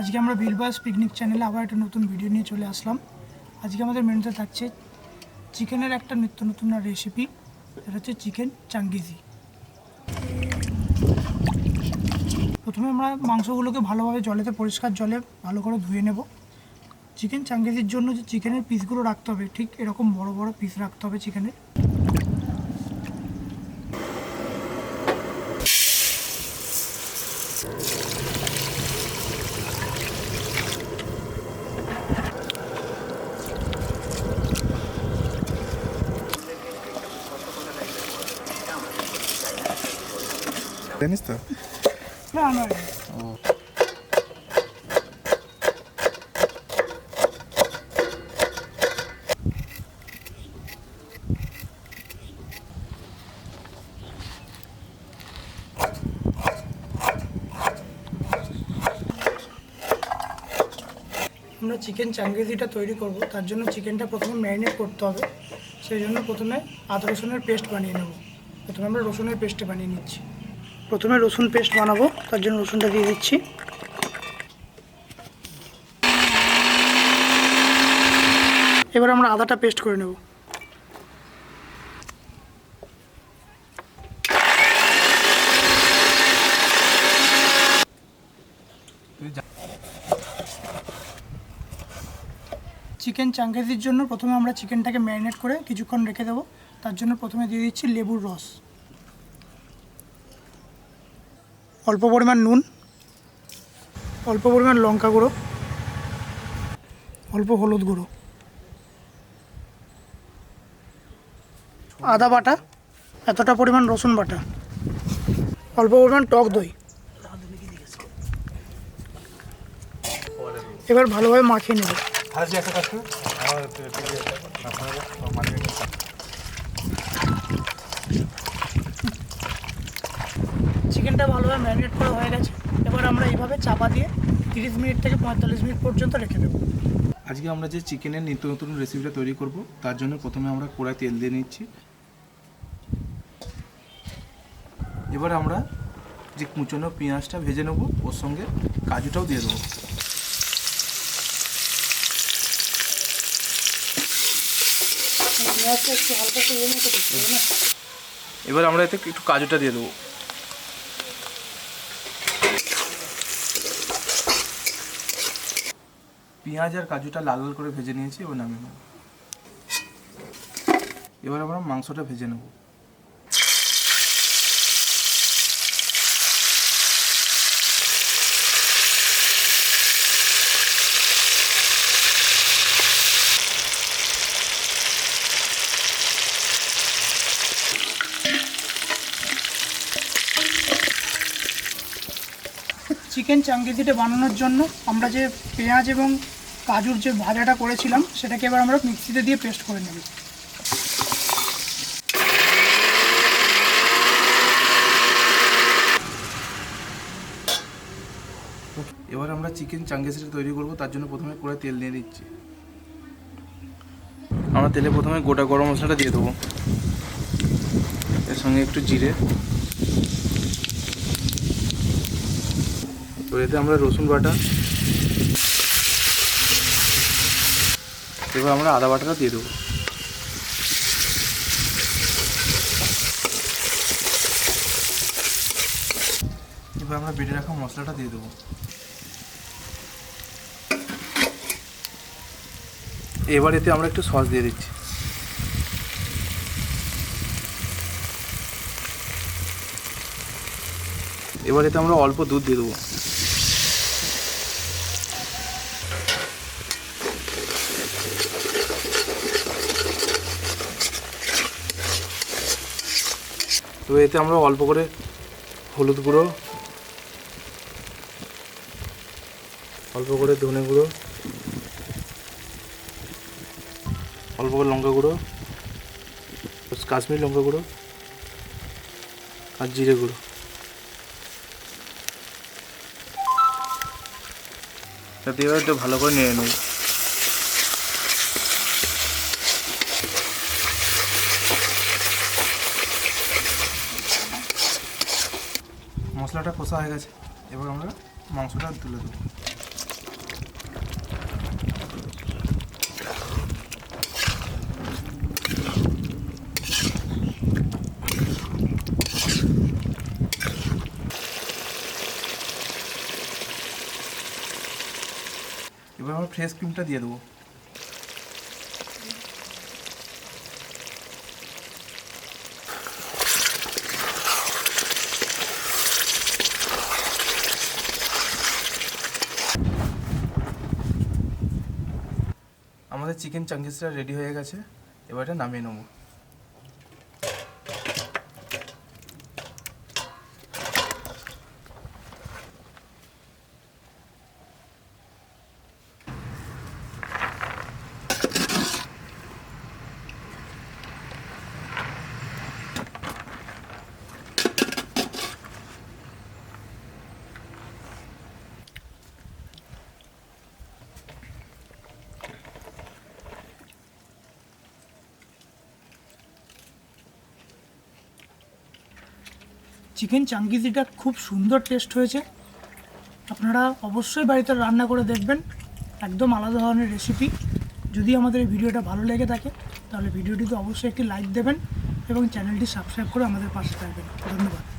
আজকে আমরা বিলবাস পিকনিক চ্যানেলে আবার একটা নতুন ভিডিও নিয়ে চলে আসলাম। আজকে আমাদের মেনুতে থাকছে চিকেনের একটা নিত্য নতুন রেসিপি, সেটা হচ্ছে চিকেন চাঙ্গিজি। প্রথমে আমরা মাংসগুলোকে ভালোভাবে জলেতে পরিষ্কার জলে ভালো করে ধুয়ে নেব। চিকেন চাঙ্গিজির জন্য যে চিকেনের পিসগুলো রাখতে হবে, ঠিক এরকম বড় বড় পিস রাখতে হবে চিকেনের। জানিস তো? না না, আমরা চিকেন চাঙ্গিজিটা তৈরি করব, তার জন্য চিকেনটা প্রথমে ম্যারিনেট করতে হবে। সেই জন্য প্রথমে আদা রসুনের পেস্ট বানিয়ে নেব। প্রথমে আমরা রসুনের পেস্টটা বানিয়ে নিচ্ছি। প্রথমে রসুন পেস্ট বানাবো, তার জন্য রসুনটা দিয়ে দিচ্ছি। এবার আমরা আদাটা পেস্ট করে নেব। চিকেন চাঙ্গিজির জন্য প্রথমে আমরা চিকেনটাকে ম্যারিনেট করে কিছুক্ষণ রেখে দেবো। তার জন্য প্রথমে দিয়ে দিচ্ছি লেবুর রস, অল্প পরিমাণ নুন, অল্প পরিমাণ লঙ্কা গুঁড়ো, অল্প হলুদ গুঁড়ো, আদা বাটা, এতটা পরিমাণ রসুন বাটা, অল্প পরিমাণ টক দই। এবার ভালোভাবে মাখিয়ে নেব। চিকেনটা ভালোভাবে ম্যারিনেট করা হয়ে গেছে। এবার আমরা এইভাবে চাপা দিয়ে 30 মিনিট থেকে 45 মিনিট পর্যন্ত রেখে দেবো। আজকে আমরা যে চিকেনের নিত্য নতুন রেসিপিটা তৈরি করব, তার জন্য প্রথমে আমরা কড়াই তেল দিয়ে নিচ্ছি। এবার আমরা যে কুচনো পেঁয়াজটা ভেজে নেব, ওর সঙ্গে কাজুটাও দিয়ে দেবো। একটু হালকা করে না, এবার আমরা এতে একটু কাজুটা দিয়ে দেবো। পেঁয়াজ আর কাজুটা লাল লাল করে ভেজে নিয়েছি, এবার নামিয়ে নেব। এবার আমরা মাংসটা ভেজে নেব। চিকেন চাঙ্গিজিটা বানানোর জন্য আমরা যে পেঁয়াজ এবং কাজুর যে ভাজাটা করেছিলাম, সেটাকে এবার আমরা মিক্সিতে দিয়ে পেস্ট করে নেব। এবার আমরা চিকেন চাঙ্গিজিটা তৈরি করব, তার জন্য প্রথমে কড়াই তেল দিয়ে দিচ্ছি। আমরা তেলে প্রথমে গোটা গরম মশলাটা দিয়ে দেবো, এর সঙ্গে একটু জিরে। তো এতে আমরা রসুন বাটা, এবার আমরা আদা বাটাটা দিয়ে দেবো। এবার আমরা বেটে রাখা মশলাটা দিয়ে দেবো। এবার এতে আমরা একটু সস দিয়ে দিচ্ছি। এবার এতে আমরা অল্প দুধ দিয়ে দেবো। তো এতে আমরা অল্প করে হলুদ গুঁড়ো, অল্প করে ধনে গুঁড়ো, অল্প করে লঙ্কা গুঁড়ো, কাশ্মীরি লঙ্কা গুঁড়ো আর জিরে গুঁড়ো যাতে এবার একটু ভালো করে নিয়ে নেব। মশলাটা কষা হয়ে গেছে, এবার আমরা মাংসটা তুলে দেবো। এবার আমরা ফ্রেশ ক্রিমটা দিয়ে দেবো। আমাদের চিকেন চাঙ্গিসটা রেডি হয়ে গেছে, এবার এটা নামিয়ে নেবো। চিকেন চাঙ্গিজিটা খুব সুন্দর টেস্ট হয়েছে। আপনারা অবশ্যই বাড়িতে রান্না করে দেখবেন, একদম আলাদা ধরনের রেসিপি। যদি আমাদের এই ভিডিওটা ভালো লেগে থাকে তাহলে ভিডিওটিতে অবশ্যই একটি লাইক দেবেন এবং চ্যানেলটি সাবস্ক্রাইব করে আমাদের পাশে থাকবেন। ধন্যবাদ।